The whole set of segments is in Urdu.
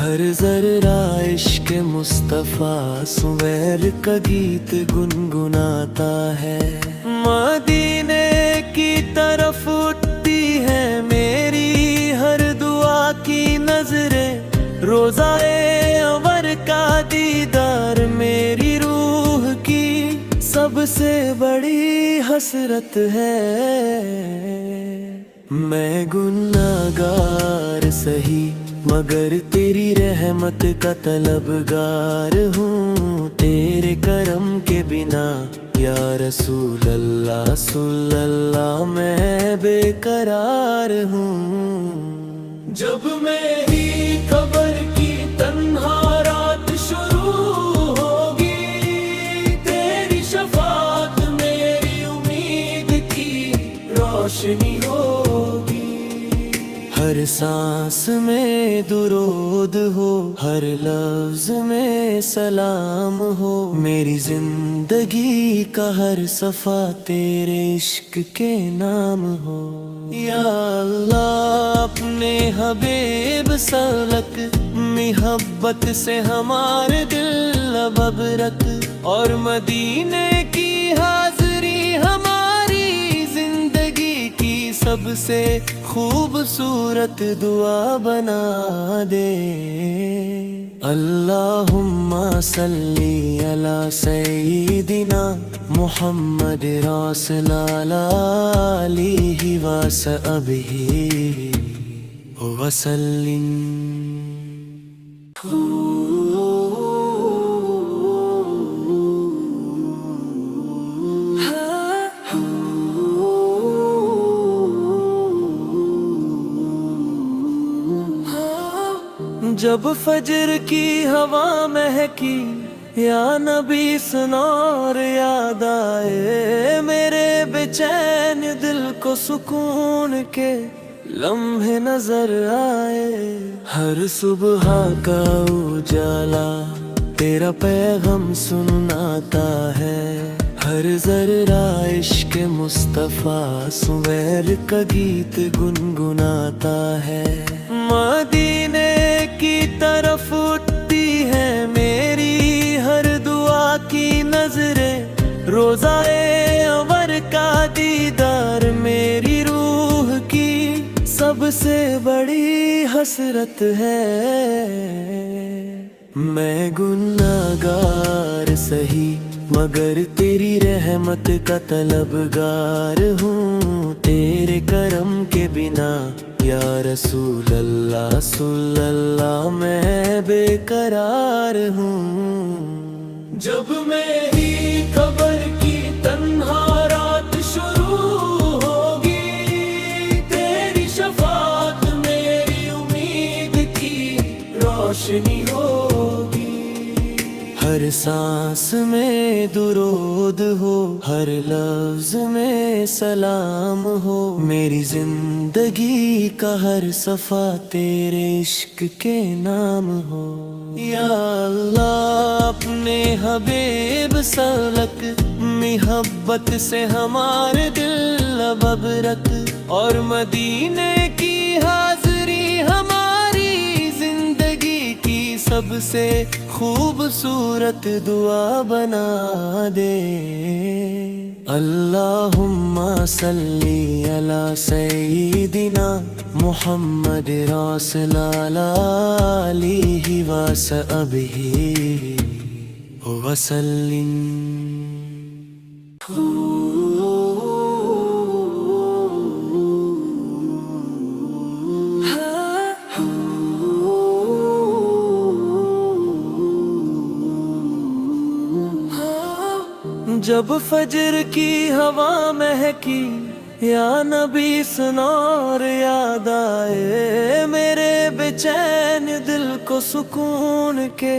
ہر ذرہ عشق مصطفیٰ سویر کا گیت گنگناتا ہے۔ مدینے کی طرف اٹھتی ہے میری ہر دعا کی نظریں، روضہ انور کا دیدار میری روح کی سب سے بڑی حسرت ہے۔ میں گناہگار سہی مگر تیری رحمت کا طلبگار ہوں، تیرے کرم کے بنا یا رسول اللہ صلی اللہ میں بے قرار ہوں۔ جب میری قبر کی تنہا رات شروع ہوگی، تیری شفاعت میری امید کی روشنی ہوگی۔ ہر سانس میں درود ہو، ہر لفظ میں سلام ہو، میری زندگی کا ہر صفحہ تیرے عشق کے نام ہو۔ یا اللہ اپنے حبیب سلک محبت سے ہمارے دل اب رکھ، اور مدینے کی حاضری ہماری زندگی کی سب سے خوبصورت دعا بنا دے۔ اللہم صلی علی سیدنا محمد رسول اللہ علیہ وصحبہ وسلم۔ جب فجر کی ہوا مہکی یا نبی سنا اور یاد آئے، میرے بے چین دل کو سکون کے لمحے نظر آئے۔ ہر صبح کا اجالا تیرا پیغام سناتا ہے، ہر ذرہ عشق مصطفیٰ سویر کا گیت گنگناتا ہے۔ مدینے کی طرف اٹھتی ہے میری ہر دعا کی نظریں، روضہ انور کا دیدار میری روح کی سب سے بڑی حسرت ہے۔ میں گناہگار سہی مگر تیری رحمت کا طلبگار ہوں، تیرے کرم کے بنا یا رسول اللہ صلی اللہ میں بے قرار ہوں۔ جب میری قبر کی تنہا رات شروع ہوگی، تیری شفاعت میری امید کی روشنی ہوگی۔ ہر سانس میں درود ہو، ہر لفظ میں سلام ہو، میری زندگی کا ہر صفحہ تیرے عشق کے نام ہو۔ یا اللہ اپنے حبیب سلک محبت سے ہمارے دل اب رکھ، اور مدینے کی حاضری ہماری زندگی کی سب سے خوبصورت دعا بنا دے۔ اللہم صلی علی سیدنا محمد رسول اللہ علیہ وصحبہ وسلم۔ جب فجر کی ہوا مہکی یا نبی سنا اور یاد آئے، میرے بے چین دل کو سکون کے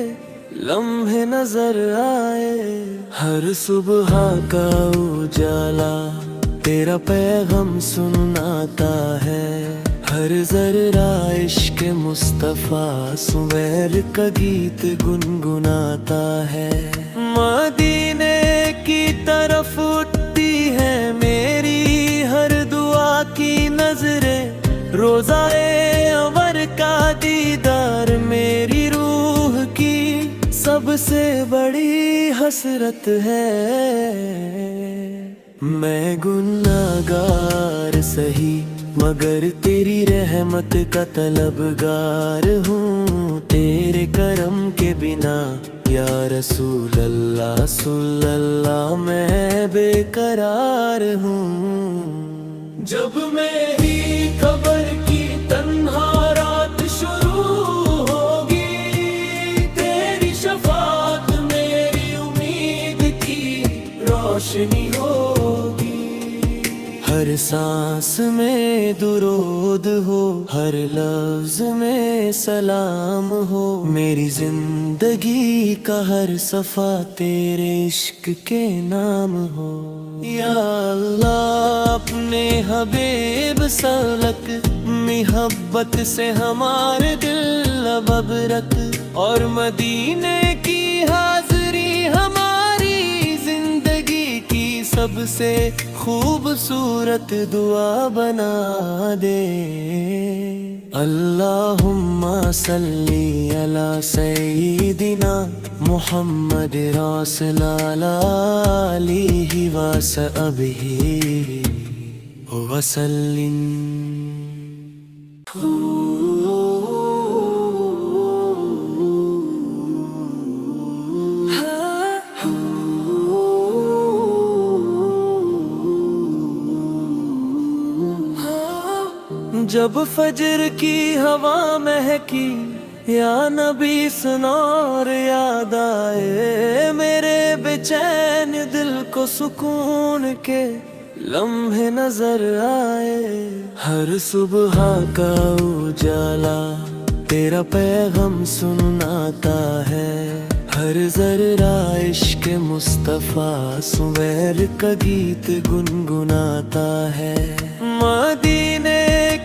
لمحے نظر آئے۔ ہر صبح کا اجالا تیرا پیغام سناتا ہے، ہر ذرہ عشق مصطفیٰ سویر کا گیت گنگناتا ہے۔ مدینے کی طرف اٹھتی ہے میری ہر دعا کی نظریں، روضہ انور کا دیدار میری سب سے بڑی حسرت ہے میں گناہگار سہی مگر تیری رحمت کا طلبگار ہوں تیرے کرم کے بنا یا رسول اللہ صلی اللہ میں بے قرار ہوں جب میری قبر کی تنہا رات شروع ہوگی تیری شفاعت میری امید کی روشنی ہوگی ہر سانس میں درود ہو ہر لفظ میں سلام ہو میری زندگی کا ہر صفحہ تیرے عشق کے نام ہو یا اللہ اپنے حبیب سلک محبت سے ہمارے دل اب رکھ اور مدینے کی حاضری ہماری زندگی کی سب سے خوبصورت دعا بنا دے اللہم صلی علی سیدنا محمد رسول علیہ وصحبہ وسلم جب فجر کی ہوا مہکی یا نبی سنا اور یاد آئے میرے بے چین دل کو سکون کے لمحے نظر آئے ہر صبح کا اجالا تیرا پیغام سناتا ہے ہر ذرہ عشق مصطفیٰ سویر کا گیت گنگناتا ہے مدینے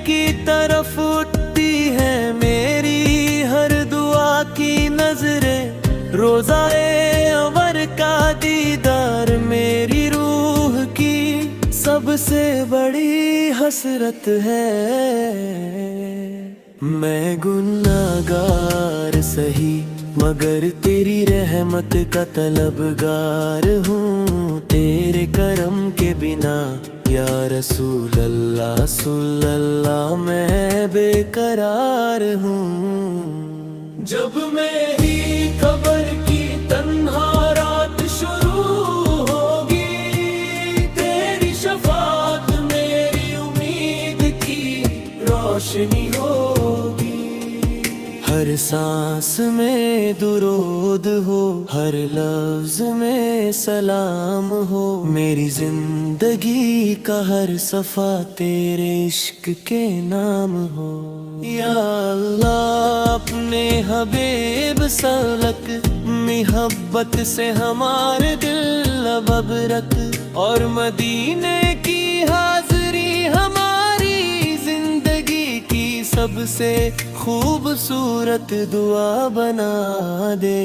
کی طرف اٹھتی ہے میری ہر دعا کی نظریں روزائے انور کا دیدار میری روح کی سب سے بڑی حسرت ہے میں گناہگار سہی مگر تیری رحمت کا طلبگار ہوں تیرے کرم کے بنا یا رسول اللہ صلی اللہ میں بے قرار ہوں جب میری قبر کی تنہا رات شروع ہوگی تیری شفاعت میری امید کی روشنی ہوگی ہر سانس میں درود ہو ہر لفظ میں سلام ہو میری زندگی کا ہر صفحہ تیرے عشق کے نام ہو یا اللہ اپنے حبیب سلک محبت سے ہمارے دل اب رکھ اور مدینے کی حاضری ہماری زندگی کی سب سے خوبصورت دعا بنا دے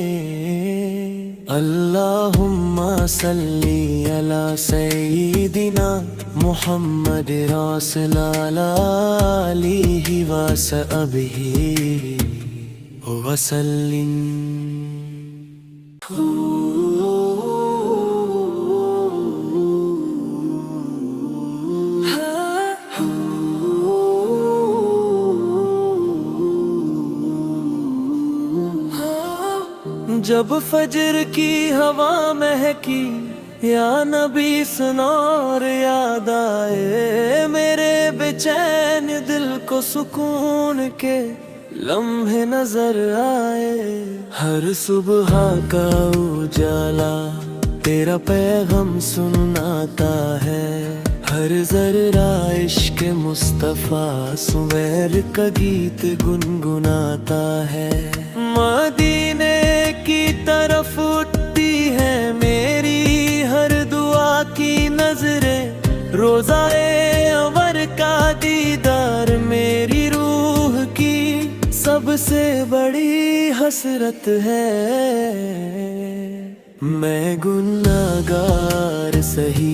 اللہم صلی علی سیدنا محمد رسول علیہ وصحبہ وسلم جب فجر کی ہوا مہکی یا نبی سنا اور یاد آئے میرے بے چین دل کو سکون کے لمحے نظر آئے ہر صبح کا اجالا تیرا پیغام سناتا ہے ہر ذرہ عشق مصطفیٰ سویر کا گیت گنگناتا ہے مدینے کی طرف اٹھتی ہے میری ہر دعا کی نظریں روزائے انور کا دیدار میری روح کی سب سے بڑی حسرت ہے میں گناہگار سہی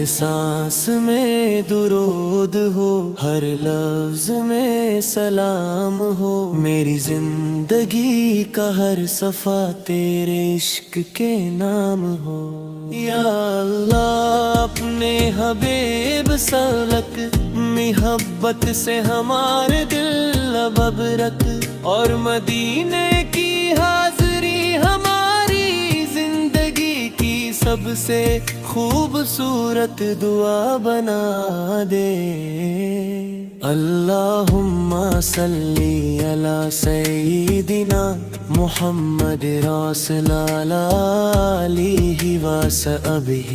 ہر سانس میں درود ہو، ہر لفظ میں سلام ہو، میری زندگی کا ہر صفحہ تیرے عشق کے نام ہو۔ یا اللہ اپنے حبیب سلک محبت سے ہمارے دل اب رکھ، اور مدینے کی حاضری ہماری زندگی کی سب سے خوبصورت دعا بنا دے۔ اللہم صلی علی سیدنا محمد رسول علیہ وصحبہ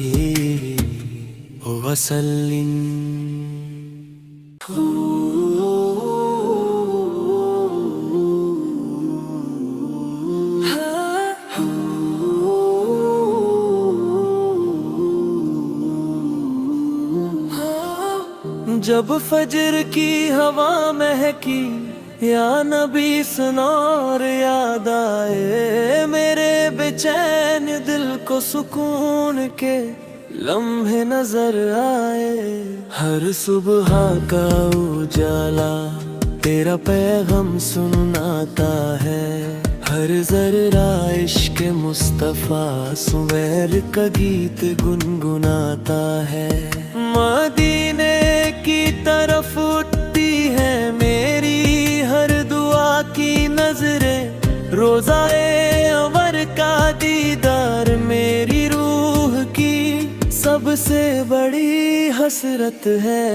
وسلم۔ جب فجر کی ہوا مہکی یا نبی سنا اور یاد آئے، میرے بے چین دل کو سکون کے لمحے نظر آئے۔ ہر صبح کا اجالا تیرا پیغام سناتا ہے، ہر ذرہ عشق مصطفیٰ سویر کا گیت گنگناتا ہے۔ مدینے کی طرف اٹھتی ہے میری ہر دعا کی نظریں، روزائے انور کا دیدار میری روح کی سب سے بڑی حسرت ہے۔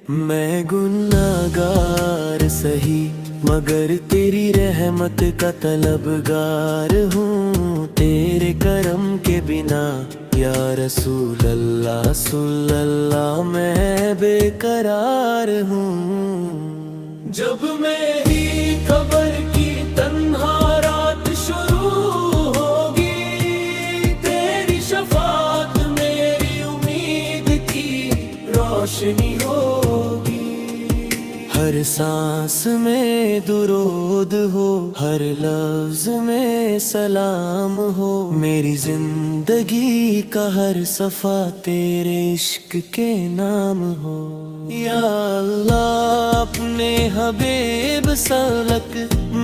میں گناہگار سہی مگر تیری رحمت کا طلبگار ہوں، تیرے کرم کے بنا یا رسول اللہ صلی اللہ میں بے قرار ہوں۔ جب میری قبر کی تنہا رات شروع ہوگی، تیری شفاعت میری امید کی روشنی ہوگی۔ ہر سانس میں درود ہو، ہر لفظ میں سلام ہو، میری زندگی کا ہر صفحہ تیرے عشق کے نام ہو۔ یا اللہ اپنے حبیب سلک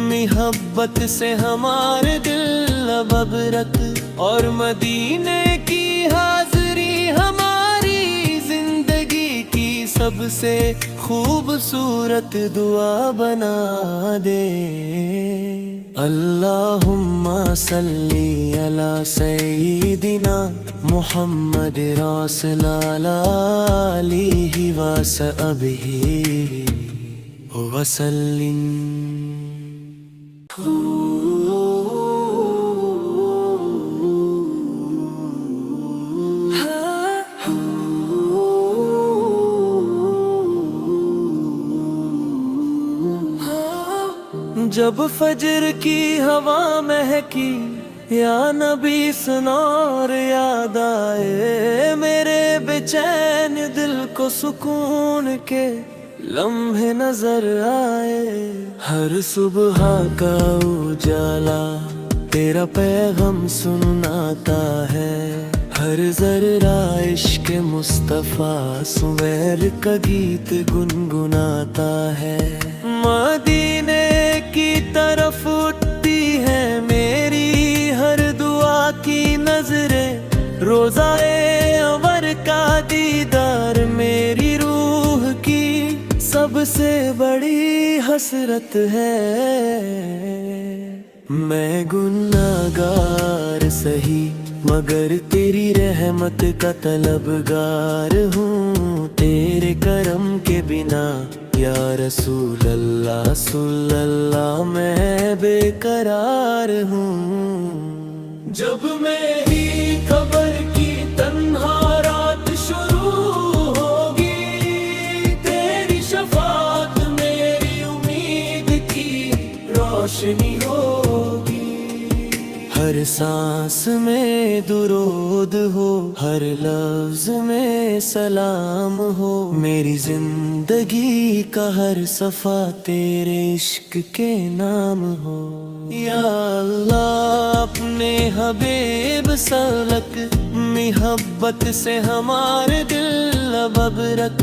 محبت سے ہمارے دل اب رکھ، اور مدینے کی حاضری ہماری زندگی کی سب سے خوبصورت دعا بنا دے۔ اللہم صلی علی سیدنا محمد رسول علیہ وصحبہ وسلم۔ جب فجر کی ہوا مہکی یا نبی سنا اور یاد آئے، میرے بے چین دل کو سکون کے لمحے نظر آئے۔ ہر صبح کا اجالا تیرا پیغام سناتا ہے، ہر ذرہ عشق مصطفیٰ سویر کا گیت گنگناتا ہے۔ مدینے کی طرف اٹھتی ہے میری ہر دعا کی نظریں، روزائے انور کا دیدار میری روح کی سب سے بڑی حسرت ہے۔ میں گناہگار سہی مگر تیری رحمت کا طلبگار ہوں، تیرے کرم کے بنا یا رسول اللہ صلی اللہ میں بے قرار ہوں۔ جب میری قبر کی تنہا رات شروع ہوگی، تیری شفاعت میری امید کی روشنی ہوگی۔ ہر سانس میں درود ہو، ہر لفظ میں سلام ہو، میری زندگی کا ہر صفحہ تیرے عشق کے نام ہو۔ یا اللہ اپنے حبیب سلک محبت سے ہمارے دل اب ابرک،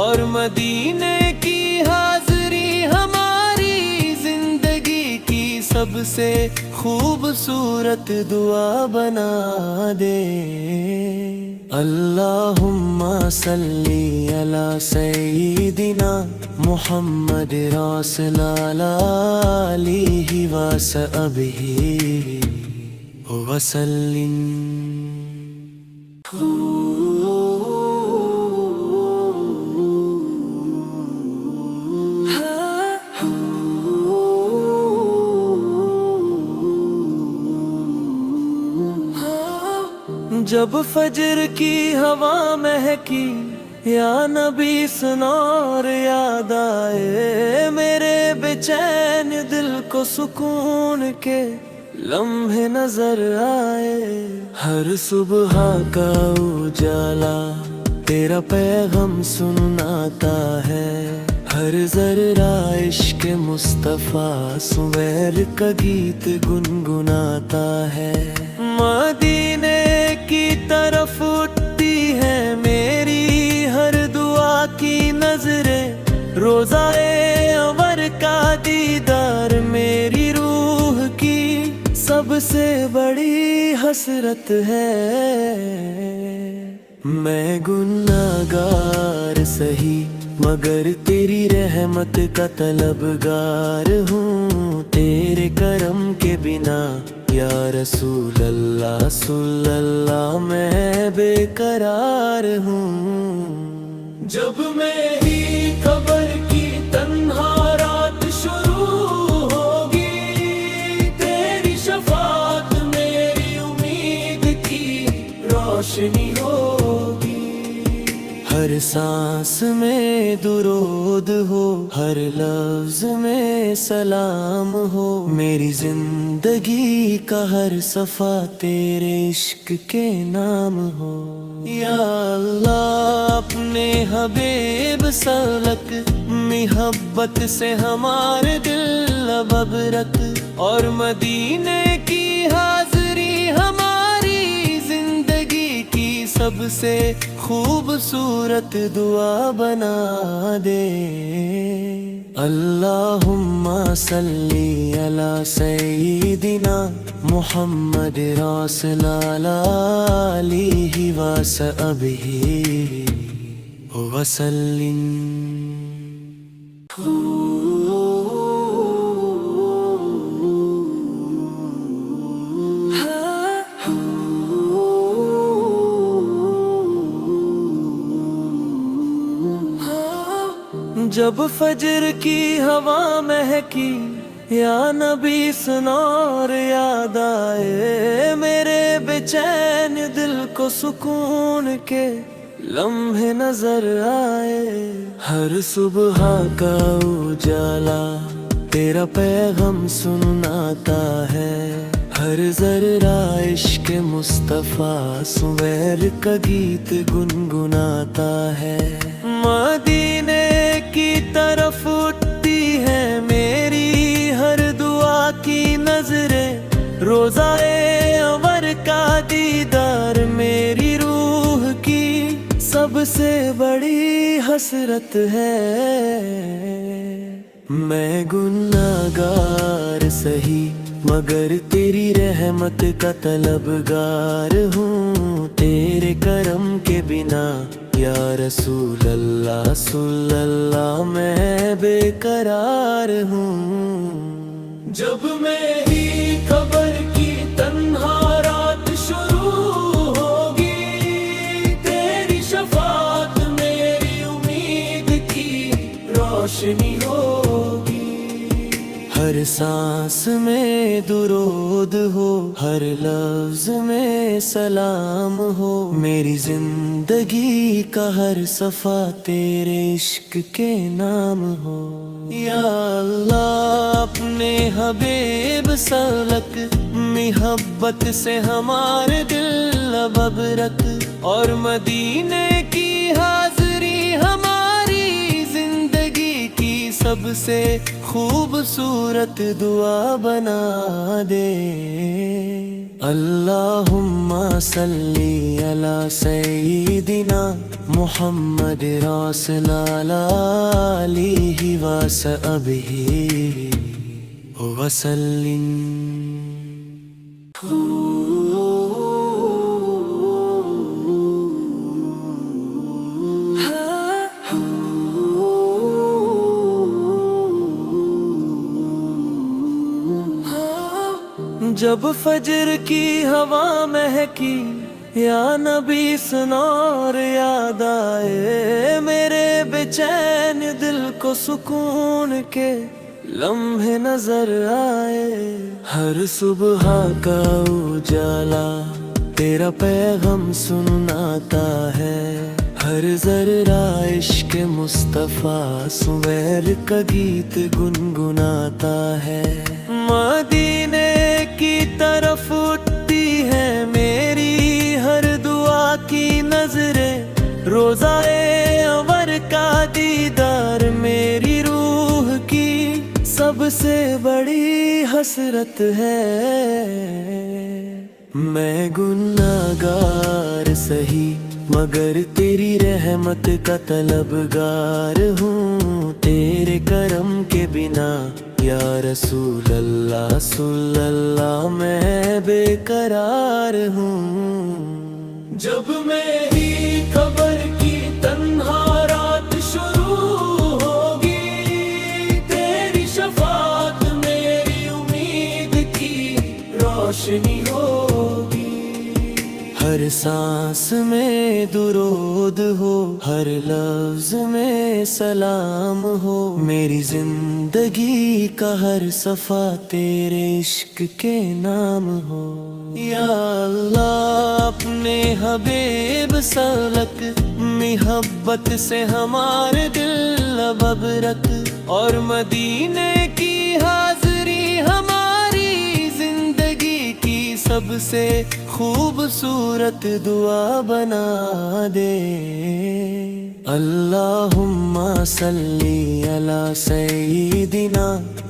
اور مدینے کی حاضری ہماری زندگی کی سب سے خوبصورت دعا بنا دے۔ اللہم صلی علی سیدنا محمد رسول اللہ علیہ وصحبہ وسلم۔ جب فجر کی ہوا مہکی یا نبی سنا اور یاد آئے، میرے بے چین دل کو سکون کے لمحے نظر آئے۔ ہر صبح کا اجالا تیرا پیغام سناتا ہے، ہر ذرہ عشق مصطفیٰ سویر کا گیت گنگناتا ہے۔ مدینے کی طرف اٹھتی ہے میری ہر دعا کی نظریں، روزائے انور کا دیدار میری روح کی سب سے بڑی حسرت ہے۔ میں گناہگار سہی مگر تیری رحمت کا طلبگار ہوں، تیرے کرم کے بنا یا رسول اللہ صلی اللہ میں بے قرار ہوں۔ جب میری قبر کی تنہا رات شروع ہوگی، تیری شفاعت میری امید کی روشنی ہوگی۔ ہر سانس میں درود ہو، ہر لفظ میں سلام ہو، میری زندگی کا ہر صفحہ تیرے عشق کے نام ہو۔ یا اللہ اپنے حبیب سلک، محبت سے ہمارے دل اب ابرک، اور مدینے کی حاضری ہماری زندگی کی سب سے خوبصورت دعا بنا دے۔ اللہم صلی علی سیدنا محمد رسول اللہ علیہ وصحبہ وسلم۔ جب فجر کی ہوا مہکی یا نبی سنا اور یاد آئے، میرے بے چین دل کو سکون کے لمحے نظر آئے۔ ہر صبح کا اجالا تیرا پیغام سناتا ہے، ہر ذرہ عشق مصطفیٰ سویر کا گیت گنگناتا ہے۔ مدینے کی طرف اٹھتی ہے میری ہر دعا کی نظریں، روزائے انور کا دیدار میری روح کی سب سے بڑی حسرت ہے۔ میں گناہگار سہی مگر تیری رحمت کا طلبگار ہوں، تیرے کرم کے بنا یا رسول اللہ صلی اللہ میں بے قرار ہوں۔ جب میری قبر کی تنہا رات شروع ہوگی، تیری شفاعت میری امید کی روشنی ہوگی۔ ہر سانس میں درود ہو، ہر لفظ میں سلام ہو، میری زندگی کا ہر صفحہ تیرے عشق کے نام ہو۔ یا اللہ اپنے حبیب سلک، محبت سے ہمارے دل اب ابرک، اور مدینے کی حاضری ہماری زندگی کی سب سے خوبصورت دعا بنا دے۔ اللہم صلی علی سیدنا محمد رسول علیہ وصحبہ وسلم۔ جب فجر کی ہوا مہکی یا نبی سنور یاد آئے، میرے بے چین دل کو سکون کے لمحے نظر آئے۔ ہر صبح کا اجالا تیرا پیغام سناتا ہے، ہر ذرہ عشق مصطفیٰ سویر کا گیت گنگناتا ہے۔ مدینے کی طرف اٹھتی ہے میری ہر دعا کی نظریں، روزائے انور کا دیدار میری روح کی سب سے بڑی حسرت ہے۔ میں گناہگار سہی مگر تیری رحمت کا طلبگار ہوں، تیرے کرم کے بنا یا رسول اللہ صلی اللہ میں بے قرار ہوں۔ جب میری قبر کی تنہا رات شروع ہوگی، تیری شفاعت میری امید کی روشنی ہوگی۔ ہر سانس میں درود ہو، ہر لفظ میں سلام ہو، میری زندگی کا ہر صفحہ تیرے عشق کے نام ہو۔ یا اللہ اپنے حبیب سلک محبت سے ہمارے دل اب رکھ، اور مدینے کی حاضری ہماری زندگی کی سب سے خوبصورت دعا بنا دے۔ اللہم صلی علی سیدنا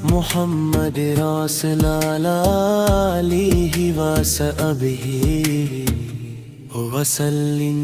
محمد رسول علیہ وصحبہ وسلم۔